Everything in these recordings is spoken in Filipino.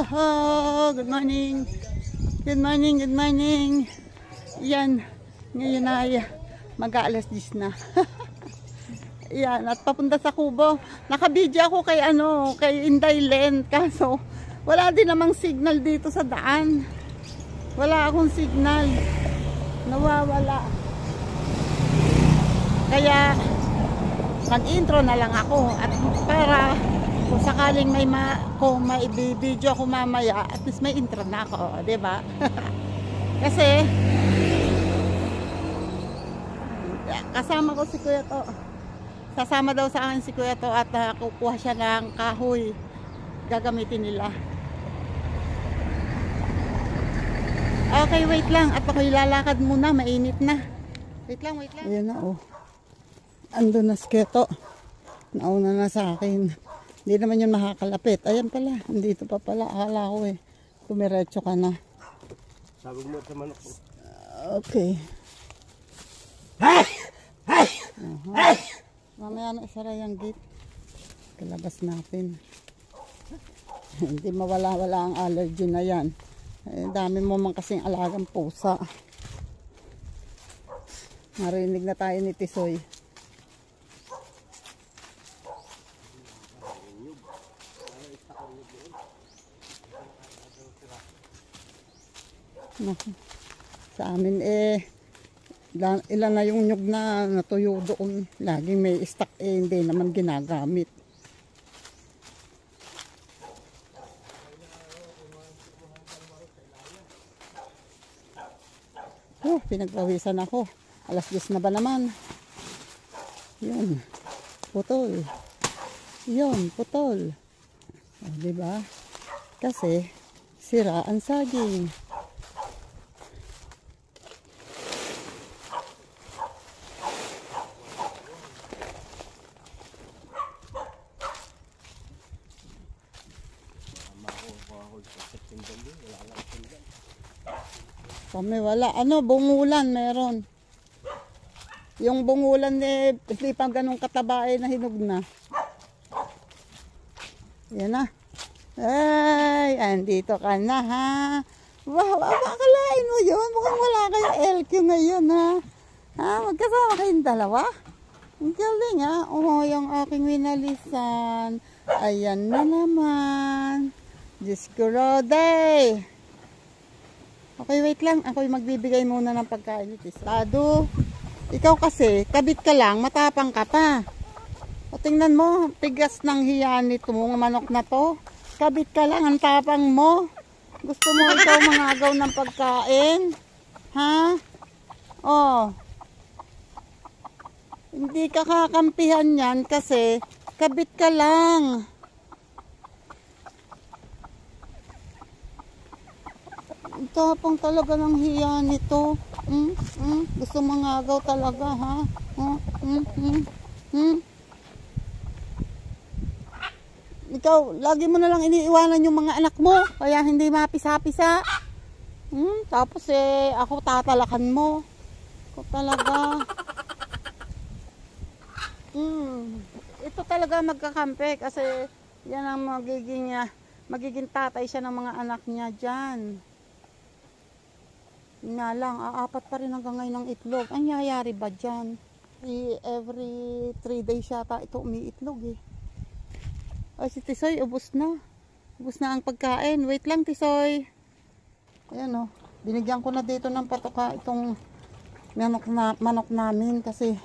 Good morning. Good morning, good morning. Yan, ngayon ay mag-aalas 10 na. Yan, at papunta sa Kubo. Nakabidyo ako kay kay Inday Len, kaso wala din namang signal dito sa daan. Wala akong signal. Nawawala. Kaya mag-intro na lang ako at para kung sakaling may video ako mamaya, at least may intro na ako, 'di ba? Kasi kasama ko si Kuya To. Sasama daw sa akin si Kuya To at kukuha siya ng kahoy. Gagamitin nila. Okay, wait lang. At ako ilalakad muna. Mainit na. Wait lang, wait lang. Ayan na, oh. Ando na si Kuya To. Nauna na sa akin. Hindi naman yun makakalapit. Ayan pala. Andito pa pala. Akala ko eh. Tumiretso ka na. Sabog mo sa manok mo. Okay. Hey! Hey! Hey! Mamaya na isara yung gate. Kalabas natin. Hindi mawala-wala ang allergy na yan. Eh, dami mo man kasing alagang pusa. Marinig na tayo ni Tisoy. Sa amin ilan na yung nyug na natuyo doon. Laging may stock hindi naman ginagamit. Pinagpawisan ako. Alas 10 na ba naman? Yun. Putol. Yun, putol. O, diba? Kasi sira ang saging. Kami wala. Bungulan meron. Yung bungulan hindi pa ganun kataba na hinog na. Yan na. Ay, andito ka na ha. Wow, akalain mo yun. Mukhang wala kayong LQ ngayon ha. Ha, magkasama kayong dalawa. Ang galing ha. Oh, yung aking winalisan. Ayan na naman. Diyos ko, Rode. Okay, wait lang. Ako'y magbibigay muna ng pagkain. Tado. Ikaw kasi, kabit ka lang, matapang ka pa. O tingnan mo, tigas ng hiyan nito mong manok na to. Kabit ka lang, ang tapang mo. Gusto mo ikaw mangagaw ng pagkain? Ha? Oh. Hindi ka kakampihan yan kasi kabit ka lang. Tapang talaga ng hiya nito. Gusto mangagaw talaga, ha? Ikaw, lagi mo na lang iniiwanan yung mga anak mo, kaya hindi mapisa-pisa. Tapos ako tatalakan mo. Ako talaga. Ito talaga magkakampi kasi yan ang magiging tatay siya ng mga anak niya dyan. Nga lang, aapat pa rin hanggang ngayon ng itlog. Ang nangyayari ba dyan? Every 3 days yata ito umiitlog eh. Ay, si Tisoy, ubos na. Ubos na ang pagkain. Wait lang, Tisoy. Ayan o. Binigyan ko na dito ng patoka itong manok namin kasi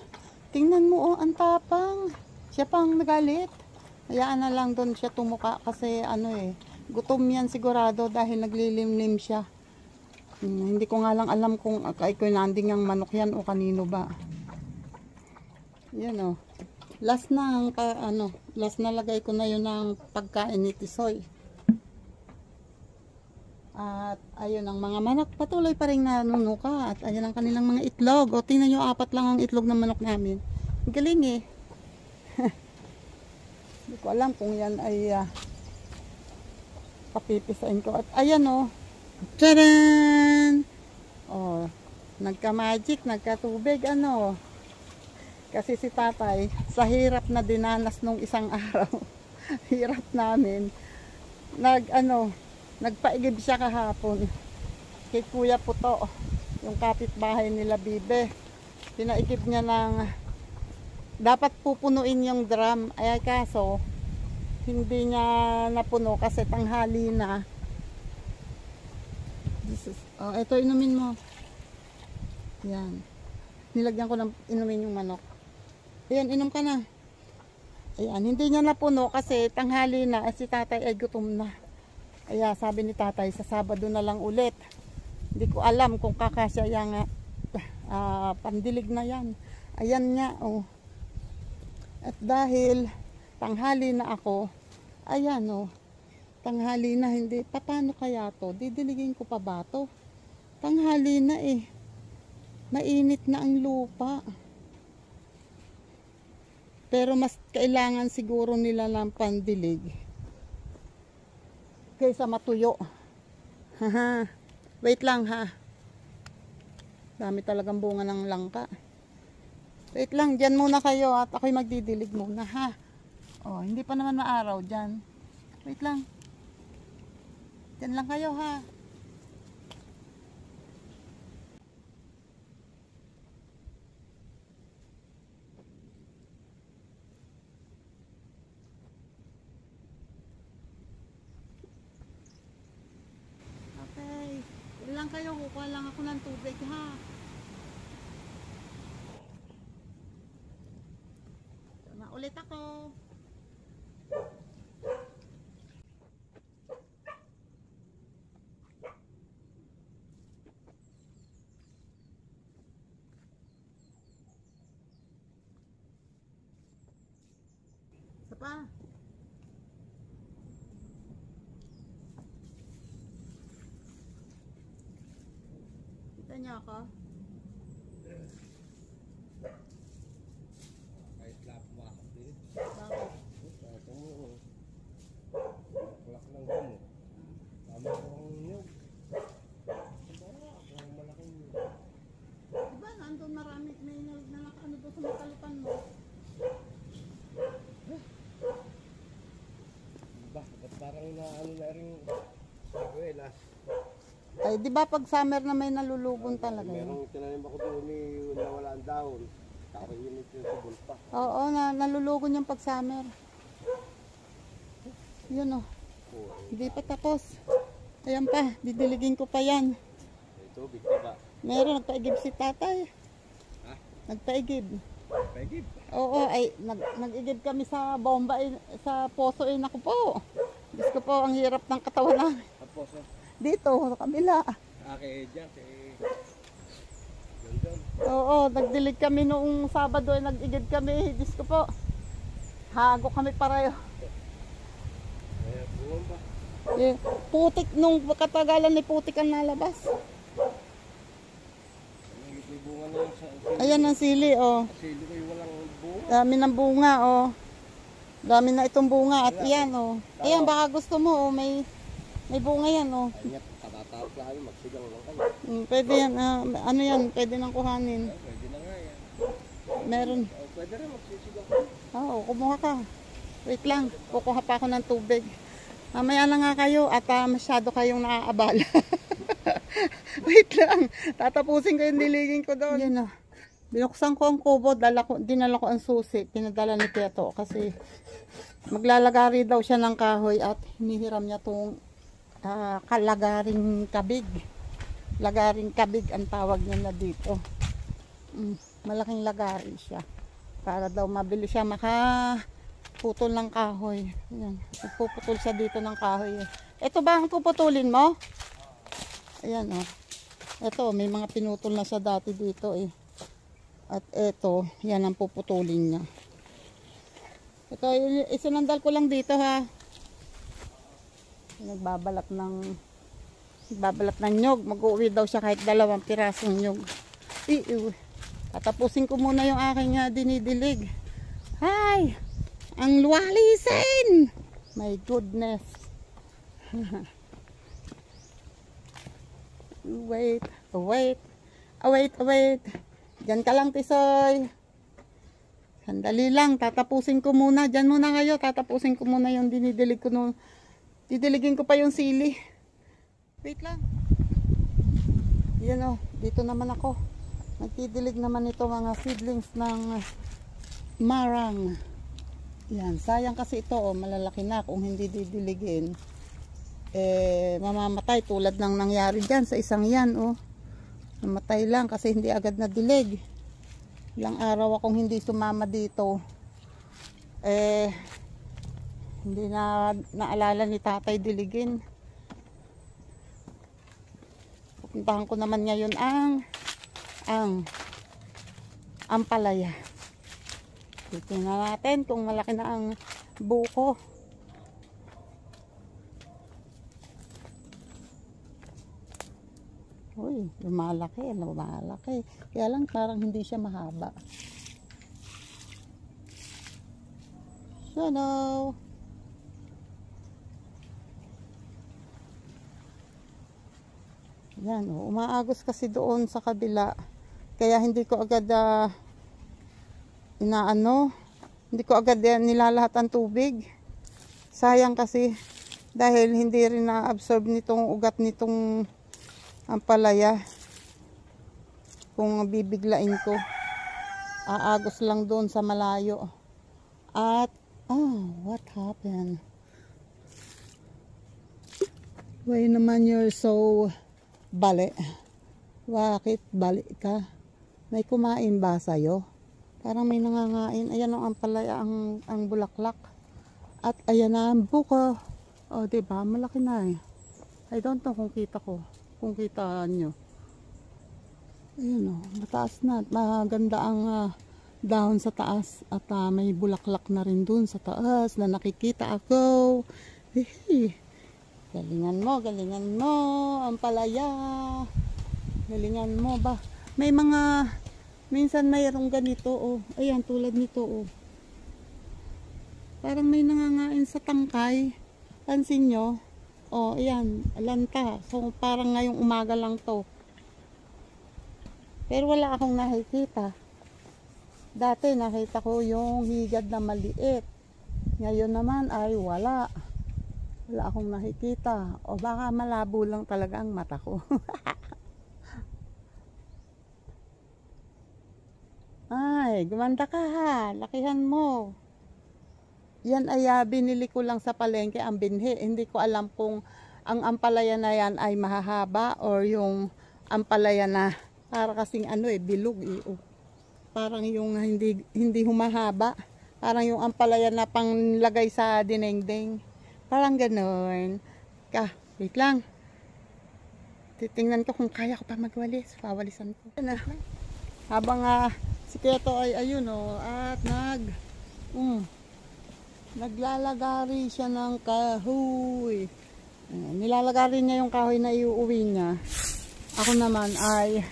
tingnan mo ang tapang. Siya pang nagalit. Hayaan na lang doon siya tumuka kasi gutom yan sigurado dahil naglilimlim siya. Hindi ko nga lang alam kung kay nanding ang manok yan o kanino ba. Yan o. Last na lagay ko na yun ng pagkain ni Tisoy. At ayun ang mga manok patuloy pa rin nanunuka at ayun ang kanilang mga itlog. O tingnan nyo, 4 lang ang itlog ng manok namin. Galing eh. Hindi ko alam kung yan ay papipisain ko. At ayan o. Tadaan! Oh, nagka-magic, nagka-tubig, Kasi si tatay, sa hirap na dinanas nung isang araw, hirap namin, Nagpaigib siya kahapon kay Kuya Puto, yung kapitbahay nila Bibe. Pinaigib niya ng dapat pupunuin yung drum, ay kaso hindi niya napuno kasi tanghali na. Oh, ito inumin mo. Yan. Nilagyan ko ng inumin yung manok. Ayan, inom ka na. Ayan, hindi niya napuno kasi tanghali na, si tatay ay gutom na. Ayan, sabi ni tatay, sa Sabado na lang ulit. Hindi ko alam kung kakasya yung pandilig na yan. Ayan nga, oh. At dahil tanghali na ako, ayan, oh. Tanghali na, hindi. Paano kaya to? Didiligin ko pa ba to? Tanghali na eh. Mainit na ang lupa. Pero mas kailangan siguro nila ng pandilig kaysa matuyo. Haha. Wait lang ha. Dami talagang bunga ng langka. Wait lang, dyan muna kayo at ako'y magdidilig muna ha. Oh, hindi pa naman maaraw dyan. Wait lang. Dyan lang kayo ha. Lang kayo, kukuha lang ako ng tubig ha. So, na ulit ako. Isa pa. Kita niyo ako? Kahit lahat makakap din. Bakit? Ito mo. Naklak lang din mo. Tama ko ang nyug. Ang malaking nyug. Diba nandun marami, may nalakano doon sa matalupan mo? Diba? Ba't parang naano na rin saguelas? Ay, di ba pag summer na may nalulugon talaga yun? Merong tinanim ako doon na wala ang dahon. Tapos yun yung sinusubol pa. Oo, nalulugon yung pag summer. Yun oh. Hindi pa tapos. Ayan pa, didiligin ko pa yan. Ito, bigta ba? Meron, nagpaigib si tatay. Ha? Nagpaigib. Pagib. Oo, ay nag-igib kami sa bomba, sa poso eh. Naku po. Diyos ko po, ang hirap ng katawan namin. Tapos, Dito, sa kabila. dyan, dyan. Oo, nagdilig kami noong Sabado, nag-igib kami. Diyos ko po. Hago kami pareho. Buwan ba? Eh, putik nung katagalan ni putik ang nalabas. May bunga na yung sa Ayan ang sili, oh. sili ko yung walang bunga. Dami ng bunga, oh. Dami na itong bunga at yan, oh. Ayan, baka gusto mo, oh. May bunga yan, oh. Ay, katatawag lang kami, magsigang lang kami. Pwede yan, ano yan, pwede nang kuhanin. Pwede na nga yan. Meron. Pwede rin magsisigang. Oo, kumuha ka. Wait lang, kukuha pa ako ng tubig. Mamaya na nga kayo at masyado kayong naaabala. Wait lang, tatapusin ko yung diligin ko doon. Yan, oh. Binuksan ko ang kubo, dinala ko ang susi, pinadala ni Teto kasi maglalagari daw siya ng kahoy at hinihiram niya itong kalagaring kabig. Lagaring kabig ang tawag niya na dito. Malaking lagari siya. Para daw mabilis siya makaputol ng kahoy. Ayan. Puputol siya dito ng kahoy. Ito ba ang puputulin mo? Ayan o. Ito, may mga pinutol na siya dati dito eh. At ito, yan ang puputulin niya. Ito, isinandal ko lang dito ha. Nagbabalat ng nyog. Mag-uwi daw siya kahit 2 pirasong nyog. Tatapusin ko muna yung aking dinidilig. Hi! Ang luwalisin! My goodness. Wait. Diyan ka lang, Tisoy. Sandali lang. Tatapusin ko muna. Diyan muna kayo. Tatapusin ko muna yung dinidilig ko. Didiligin ko pa yung sili. Wait lang. Yan o, dito naman ako. Nagtidilig naman ito mga seedlings ng marang. Yan, sayang kasi ito oh, malalaki na kung hindi didiligin. Mamamatay tulad ng nangyari dyan sa isang yan oh. Namatay lang kasi hindi agad na dilig. Ilang araw akong hindi sumama dito. Hindi na naalala ni tatay diligin. Pupuntahan ko naman ngayon ang ampalaya. Tingnan natin kung malaki na ang buko. Uy, lumalaki. Kaya lang parang hindi siya mahaba. Hello. Yan, oh, umaagos kasi doon sa kabila. Kaya hindi ko agad hindi ko agad nilalahat ang tubig. Sayang kasi dahil hindi rin na-absorb nitong ugat nitong ampalaya. Kung bibiglain ko, aagos lang doon sa malayo. At what happened? Why naman you're so bali? Bakit bali ka? May kumain ba sa'yo? Parang may nangangain. Ayan ang ampalaya, ang bulaklak. At ayan na ang buko. O, diba? Malaki na eh. I don't know kung kita ko. Kung kitaan nyo. Ayan o. Mataas na. Maganda ang dahon sa taas. At may bulaklak na rin dun sa taas na nakikita ako. Hihi. Galingan mo, ampalaya. Galingan mo ba? May mga, minsan mayroong ganito, oh. Ayan, tulad nito, oh. Parang may nangangain sa tangkay. Pansin nyo? Oh, ayan, lanta. So, parang ngayong umaga lang to. Pero wala akong nakikita. Dati, nakita ko yung higad na maliit. Ngayon naman ay wala. Wala akong nakikita. O baka malabo lang talaga ang mata ko. Ay, gumanda ka ha. Lakihan mo. Yan ay binili ko lang sa palengke ang binhi. Hindi ko alam kung ang ampalaya na yan ay mahahaba or yung ampalaya na para kasing bilog eh. Oh. Parang yung hindi humahaba. Parang yung ampalaya na panglagay sa dinengdeng. Parang gano'n. Wait lang. Titingnan ko kung kaya ko pa magwalis. Pawalisan ko. Habang si Keto ay ayun o. At naglalagari siya ng kahoy. Nilalagari niya yung kahoy na iuwi niya. Ako naman ay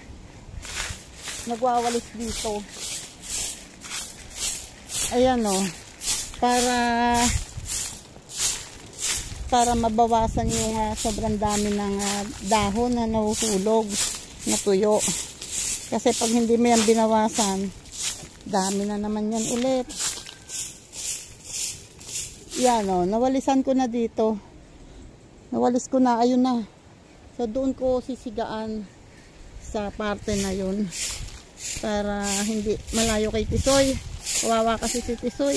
nagwawalis dito. Ayan o. Para mabawasan yung sobrang dami ng dahon na nahuhulog, natuyo. Kasi pag hindi mo yan binawasan, dami na naman yan ulit. Yan o, nawalisan ko na dito. Nawalis ko na, ayun na. So doon ko sisigaan sa parte na yun. Para hindi malayo kay Tisoy. Kawawa kasi si Tisoy.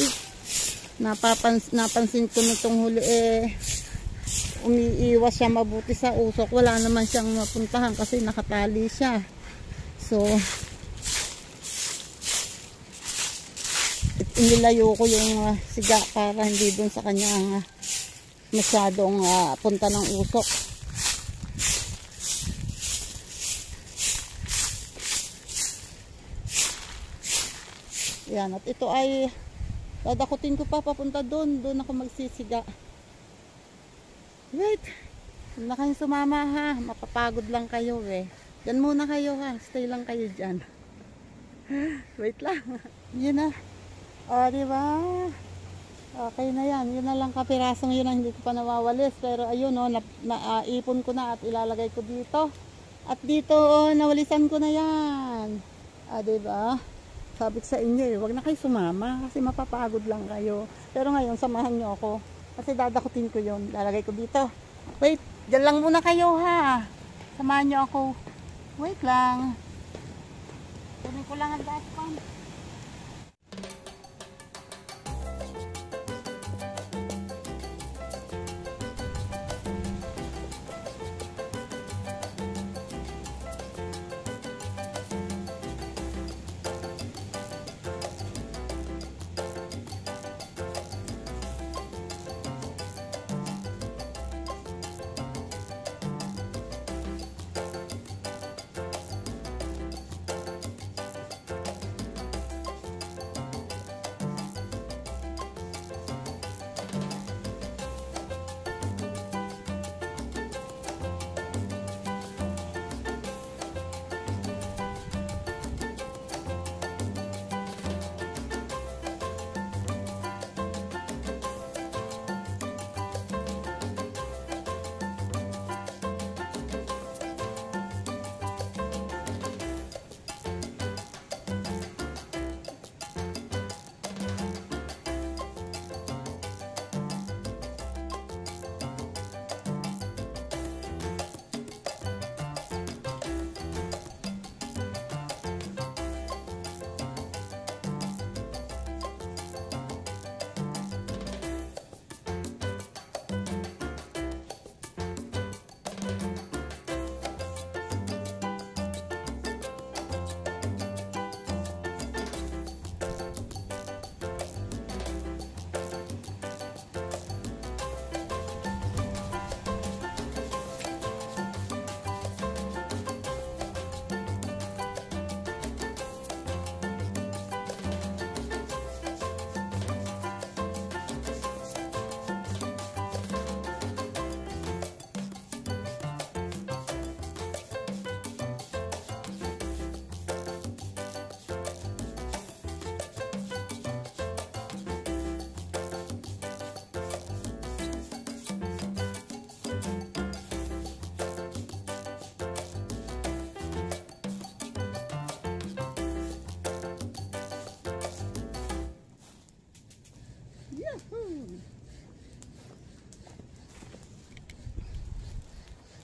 Napansin ko nitong huli umiiwas siya mabuti sa usok. Wala naman siyang mapuntahan kasi nakatali siya. So inilayo ko yung siga para hindi dun sa kanya masyadong punta ng usok. Yan, at ito ay dadakutin ko pa papunta doon ako magsisiga. Wait, huwag na kayong sumama ha, mapapagod lang kayo eh. Diyan muna kayo ha, stay lang kayo dyan. Wait lang. Yun na. O diba? Okay na yan, yun na lang kapirasong yun ang hindi ko pa nawawalis. Pero ayun o, naipon ko na at ilalagay ko dito. At dito o, nawalisan ko na yan. Diba? Sabi ko sa inyo eh, huwag na kayo sumama kasi mapapagod lang kayo. Pero ngayon, samahan nyo ako. Kasi dadakutin ko yun. Lalagay ko dito. Wait. Diyan lang muna kayo ha. Samahan niyo ako. Wait lang. Kunin ko lang ang dashcam.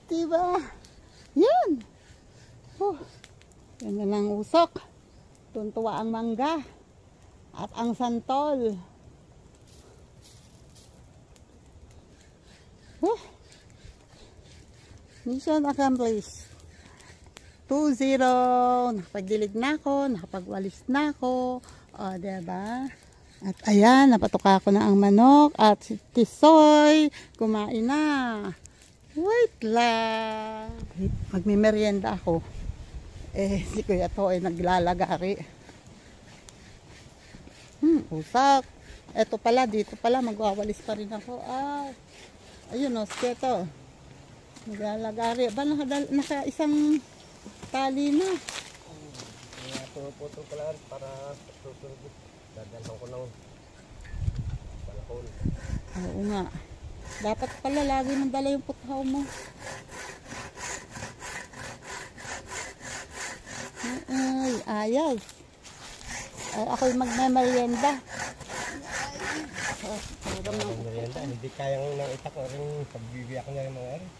Diba? Yan. Oh, yan na lang usok. Tuntua ang mangga. At ang santol. Oh. Mission accomplished. 2-0. Nakapagdilig na ako. Nakapagwalis na ako. O, diba? At ayan, napatuka ko na ang manok. At si Tisoy, kumain na. Wait lang. Magmimerienda ako. Si Kuya To ay naglalagari. Usak. Eto pala, dito pala, magwawalis pa rin ako. Ayun o, sketo. Naglalagari. Ba, naka isang tali na. Puputol ko lang para susunod. Dadalhan ko ng palakol. Oo nga. Dapat pala lagi nang dala yung puthaw mo. Ay, ayos. Ay, ako'y magmemerienda. Merienda, hindi kayang nang itak ko rin pagbibiyak niya yung mga rin.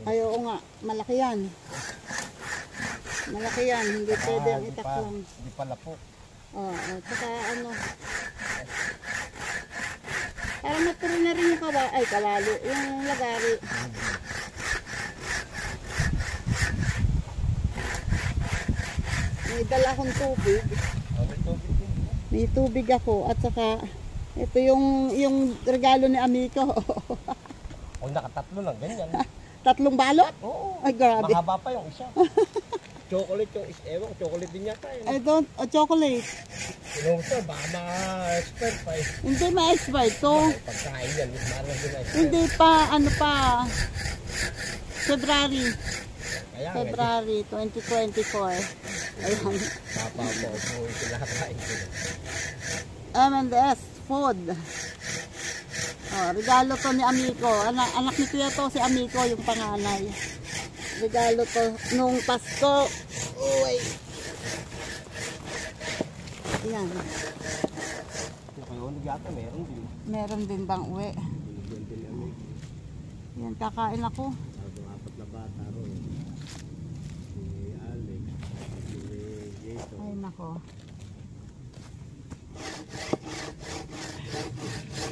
Ay, oo nga. Malaki yan. Malaki yan. Hindi pwede ang itak lang. Hindi pala po. Tsaka ano. Para maturo na rin yung kawali. Yung lagari. May dala akong tubig. May tubig din. May tubig ako. At saka, ito yung regalo ni Amico. O nakatatlo lang, ganyan. 3 balot? Oo. Ay, grabe. Mahaba pa yung isa. Chocolate yung ewan, chocolate din yata yun. I don't, chocolate. Sinuso, baka ma-expert pa eh. Hindi ma-expert to. Pagkain yan, malas din na-expert. Hindi pa, ano pa, February. Kaya February 2024. Ayan. Papa po, po sila kain ko. M&S Food. Regalo to ni Amico. Anak ni Kuya to si Amico, yung panganay. Regalo to nung Pasko. Uy. Yan. Nakayunig yata, meron din. Meron din bang uwi? Binigyan din namin. Yan, kakain ako. Tapos apat na bata ron. Si Alex, si Jason. Ay, nako.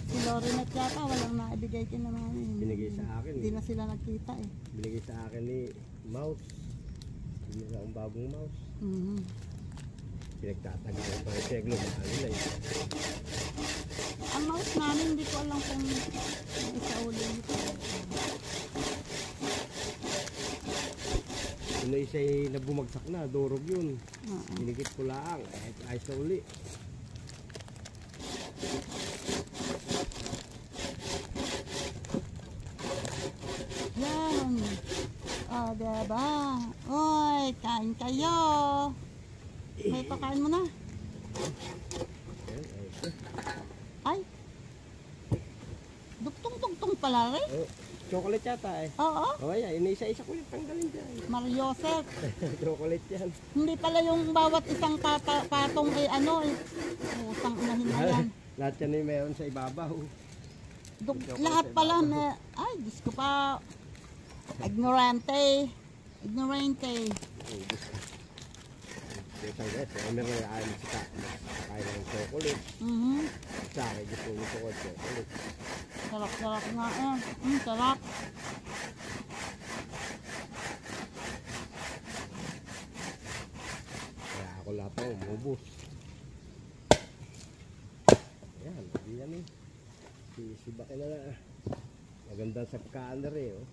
Si Lorenet yata, walang naibigay kay naman. Binigay sa akin. Hindi na sila nagkita eh. Binigay sa akin ni Mouse. Binigay ang bagong mouse. Pinagtatagal ko pa yung seglo. Ano na yun? Ang mouse namin, hindi ko alam kung may isa uli nito. Ano isa'y nabumagsak na, durog yun. Binigit ko lang, ayos na uli. Yan. O, diba? Uy, kain kayo. May pakain mo na. Ay. Duktong-tungtong pala rin. Oh, chocolate yata eh. Oo. O yan, inisa-isa ko yung tanggalin dyan. Mariosep. Chocolate yan. Hindi pala yung bawat isang patong eh ano eh. Utang inahin na yan. Lahat yan ay meron sa ibabaw. Lahat pala may... Ay, Diyos ko pa. Ignorante. Ignorante. Meron na ayaw mo sa kakain ng chocolate. Sa akin gusto mo chocolate. Sarap-sarap nga eh. Sarap. Kaya ako lahat ang umubos. Ayan, hindi yan eh. Sibaki na na. Maganda sa pagkaan na rin oh.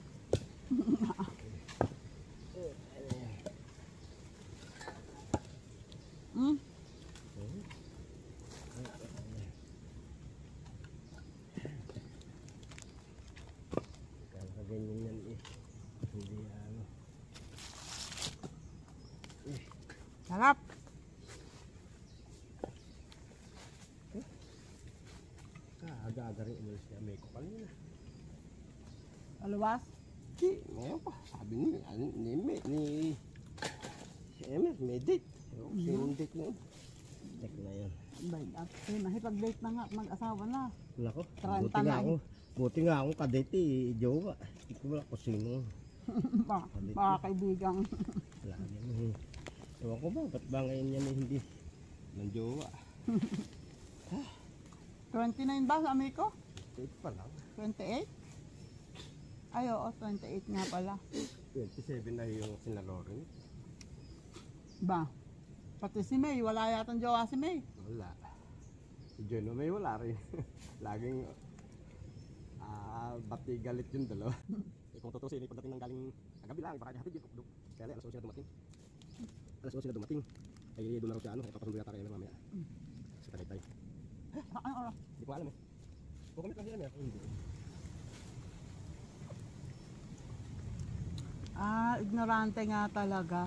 Ganyan yan eh. Hindi ano. Sarap. Aga-aga rin umalis niya. May ko kanina. Aluwas? Ngayon pa. Sabi ni si Emer, may date. Sinong date na yun? Check na yun. Mahipag-date na nga. Mag-asawa na. Nako, 39. buti nga akong kadate eh, jowa. Hindi ko wala kung sino. Mga kaibigang. Wala yan. Ewan ko ba, ba't ba ngayon yan eh, hindi ng jowa? 29 ba sa Amico? 28 pa lang. 28? Ay, oo, 28 nga pala. 27 na yung sina Loren. Ba? Pati si May, wala yatang jowa si May. Wala. Si Jono May wala rin. Laging bati galit yung dalawa. Kung tutusin, pagdating ng galing kagabi lang, baka hatid yung kukduk. Kaya alas 11 sila dumating. Alas 11 sila dumating. Ay doon na raw siya ano, ay papasundo yata kayo mamaya. Sa Tagaytay. Ano oras? Hindi ko alam eh. Kukumit lang sila niya. Hindi. Ignorante nga talaga.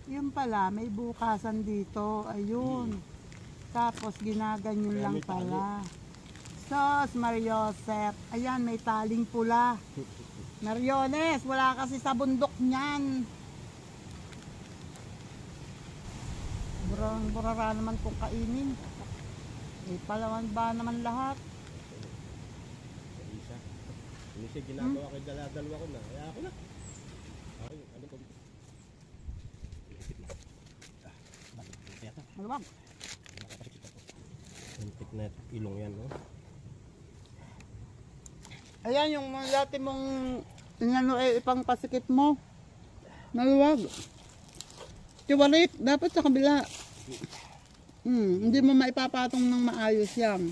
Yun pala, may bukasan dito. Ayun. Tapos ginaganyan lang pala. Sos, Mariosep. Ayan, may taling pula. Mariones, wala kasi sa bundok niyan. Burara naman kung kainin. Eh, palawan ba naman lahat? Isa. Hindi siya ginagawa kay dalawa ko na. Kaya ako na. Ay, ano ko dito? Maluwag. Antik na ilong yan, no? Ayan yung dati mong inano ipang pasikip mo. Maluwag. Tiwarik, dapat sa kabila. Hindi mo maipapatong ng maayos yan.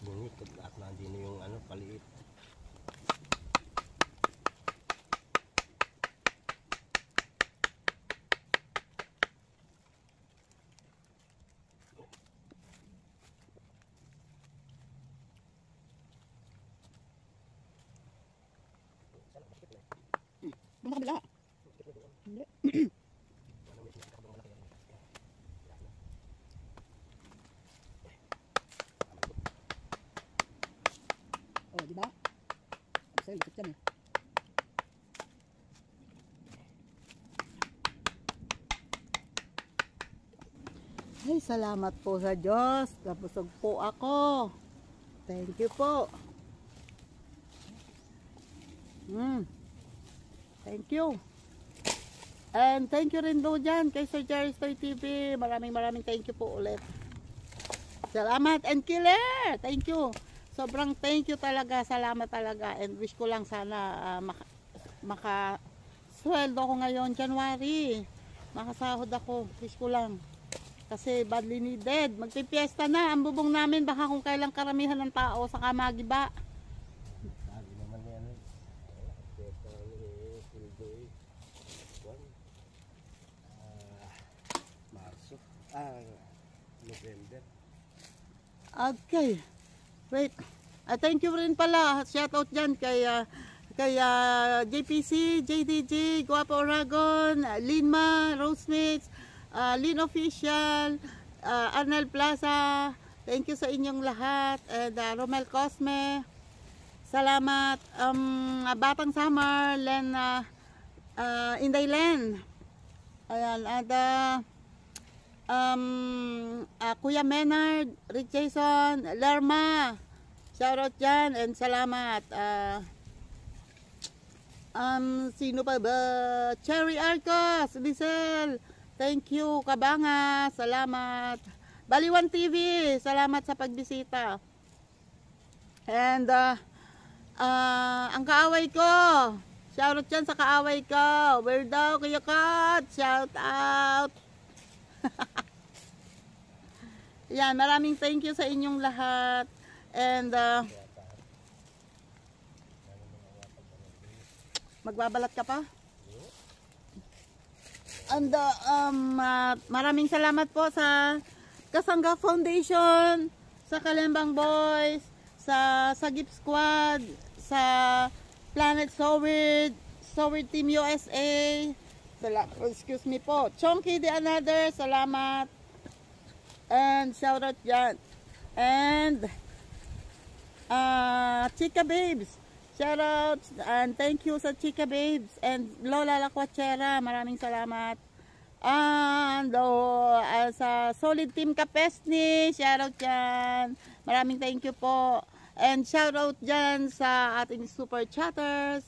Bungit, at nandun yung ano, paliit. Doon sa kabila. Hindi. Oh, di ba? Sa'yo, lupit yan eh. Ay, salamat po sa Diyos. Nabusog po ako. Thank you po. Thank you. And thank you rin do dyan kay Sir Jerry Stoy TV. Maraming thank you po ulit. Salamat and killer. Thank you. Sobrang thank you talaga. Salamat talaga. And wish ko lang sana makasweldo ko ngayon January. Makasahod ako. Wish ko lang. Kasi badly needed. Magpipiesta na. Ang bubong namin baka kung kailang karamihan ng tao saka magiba. Sabi naman yan. Fiesta ni Siljoy. Marso. November. Okay. Wait. Thank you rin pala. Shout out dyan kay JPC, JDG, Guapo Oragon, Linma, Rosemates, Lin Official, Arnel Plaza. Thank you sa inyong lahat. And Romel Cosme. Salamat. Batang Summer, Len, Inday Len. Ayan. At Kuya Menard, Rick Jason, Lerma. Shoutout dyan and salamat. Sino pa ba? Cherry Arcos, Lisel. Thank you, Kabanga. Salamat. Baliwan TV, salamat sa pagbisita. And ang kaaway ko. Shoutout dyan sa kaaway ko. Where daw, Kuya Kat? Shout out. Yan, maraming thank you sa inyong lahat. And magbabalat ka pa? And maraming salamat po sa Kasangga Foundation, sa Kalembang Boys, sa Sagip Squad, sa Planet Soward Team USA. Excuse me po. Chonky the Another, salamat. And shout out dyan. And Chika Babes, shout out and thank you sa Chika Babes and Lola Lakwachera, maraming salamat. And sa Solid Team Kapesni, shout out dyan, maraming thank you po. And shout out dyan sa ating super chatters.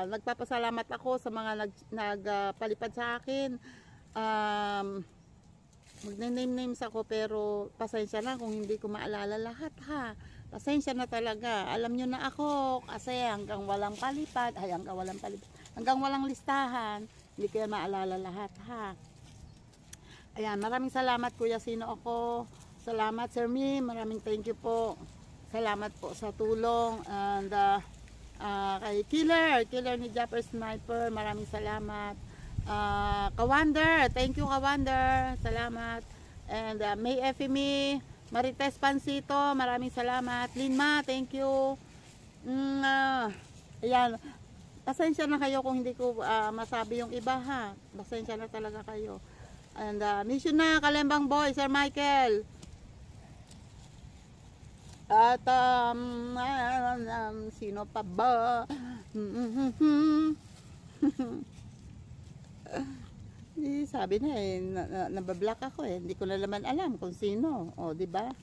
Nagpapasalamat ako sa mga nagpalipad sa akin. Magne-name names ako pero pasensya na kung hindi ko maalala lahat ha. Pasensya na talaga. Alam nyo na ako kasi hanggang walang listahan, hindi ko yan maalala lahat ha. Ayan, maraming salamat Kuya Sino ako. Salamat Sir Mi, maraming thank you po. Salamat po sa tulong. And kay Killer ni Japper Sniper, maraming salamat. Kawander, thank you Kawander, salamat. And May Efimi, Marites Pansito, maraming salamat. Linma, thank you. Ayan, pasensya na kayo kung hindi ko masabi yung iba ha. Pasensya na talaga kayo. And mission na Kalembang Boy, Sir Michael. At sino pa ba? Sabi na nabablock ako hindi ko na naman alam kung sino. O, di ba?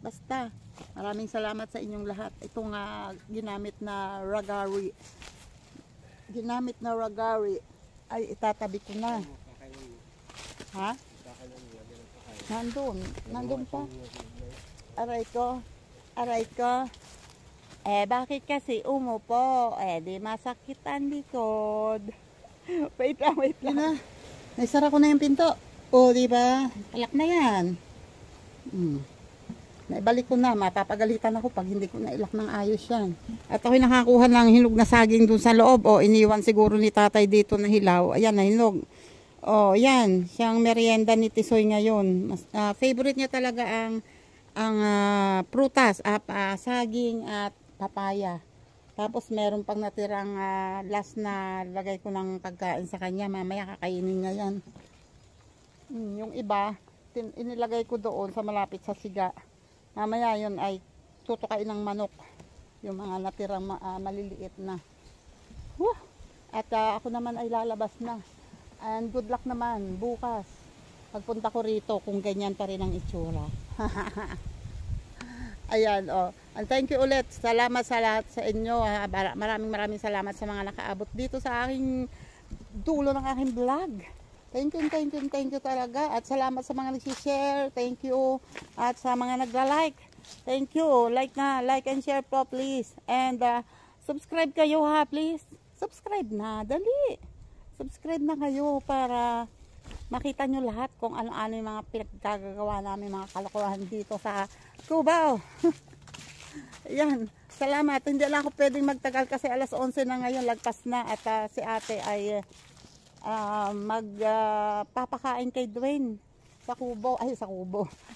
Basta, maraming salamat sa inyong lahat. Itong ginamit na ragari. Ay, itatabi ko na. Ha? Nandun pa. Aray ko. Bakit kasi umupo? Di masakit ang likod. Wait lang. Naisara ko na yung pinto. O, diba? Palak na yan. Naibalik ko na. Mapapagalitan ako pag hindi ko nailak ng ayos yan. At ako'y nakakuha ng hinog na saging dun sa loob. O, iniwan siguro ni tatay dito na hilaw. Ayan, na hinog. O, yan. Siyang merienda ni Tisoy ngayon. Favorite niya talaga ang prutas. Saging at papaya. Tapos meron pang natirang last na lagay ko ng pagkain sa kanya. Mamaya kakainin niya yan. Yung iba, inilagay ko doon sa malapit sa siga. Mamaya yun ay tutukain ng manok. Yung mga natirang maliliit na. At ako naman ay lalabas na. And good luck naman bukas. Pagpunta ko rito kung ganyan pa rin ang itsura. Ayan, oh. And thank you ulit. Salamat sa lahat sa inyo. Maraming salamat sa mga nakaabot dito sa aking dulo ng aking vlog. Thank you talaga. At salamat sa mga nag-share. Thank you. At sa mga nagla-like. Thank you. Like and share po please. And subscribe kayo ha please. Subscribe na. Dali. Subscribe na kayo para makita nyo lahat kung ano-ano yung mga pinagkagagawa namin, mga kalokohan dito sa Cubao. Yan, salamat. Hindi lang ako pwedeng magtagal kasi alas 11 na ngayon, lagpas na. At si ate ay magpapakain kay Dwayne sa Kubo,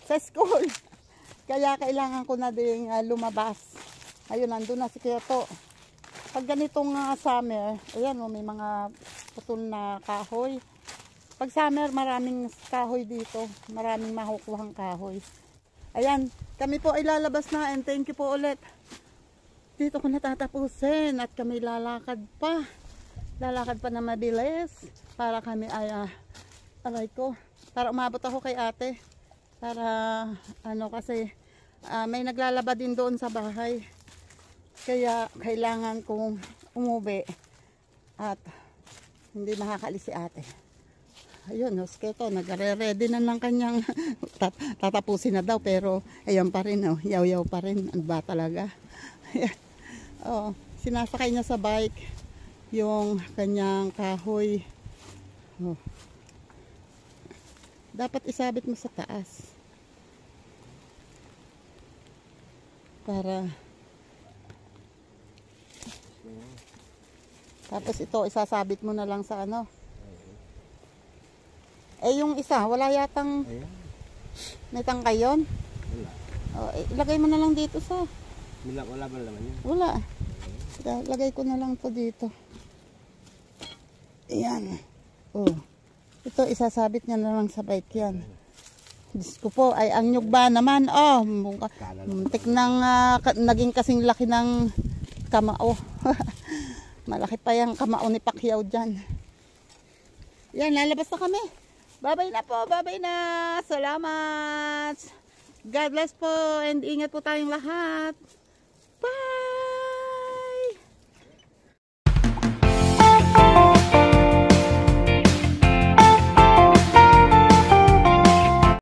sa school. Kaya kailangan ko na ding lumabas. Ayun, nandun na si Kyoto. Pag ganitong summer, ayan, may mga putol na kahoy. Pag summer, maraming kahoy dito. Maraming makukuhang kahoy. Ayan, kami po ay lalabas na and thank you po ulit. Dito ko natatapusin at kami lalakad pa. Lalakad pa na mabilis para kami ay, aray ko, para umabot ako kay ate. Para, kasi may naglalaba din doon sa bahay. Kaya kailangan kong umuwi at hindi makakalis si ate. Ayun, Keto, nagre-ready na ng kanyang tatapusin na daw pero ayun pa rin, yaw-yaw pa rin. Ano ba talaga? Oh, sinasakay niya sa bike yung kanyang kahoy. Oh. Dapat isabit mo sa taas. Para tapos ito isasabit mo na lang sa Eh yung isa, wala yatang may tangkay yun? Wala. Oh, ilagay mo na lang dito sa Wala ba naman yun? wala. Lagay ko na lang to dito. Ayan. Oh. Ito isasabit niya na lang sa bike yan. Diyos ko po, ay ang nyug ba naman? Oh, muntik nang naging kasing laki ng kamao. Malaki pa yung kamao ni Pacquiao dyan. Yan, lalabas na kami. Bye-bye na po, bye-bye na. Salamat. God bless po and ingat po tayong lahat. Bye!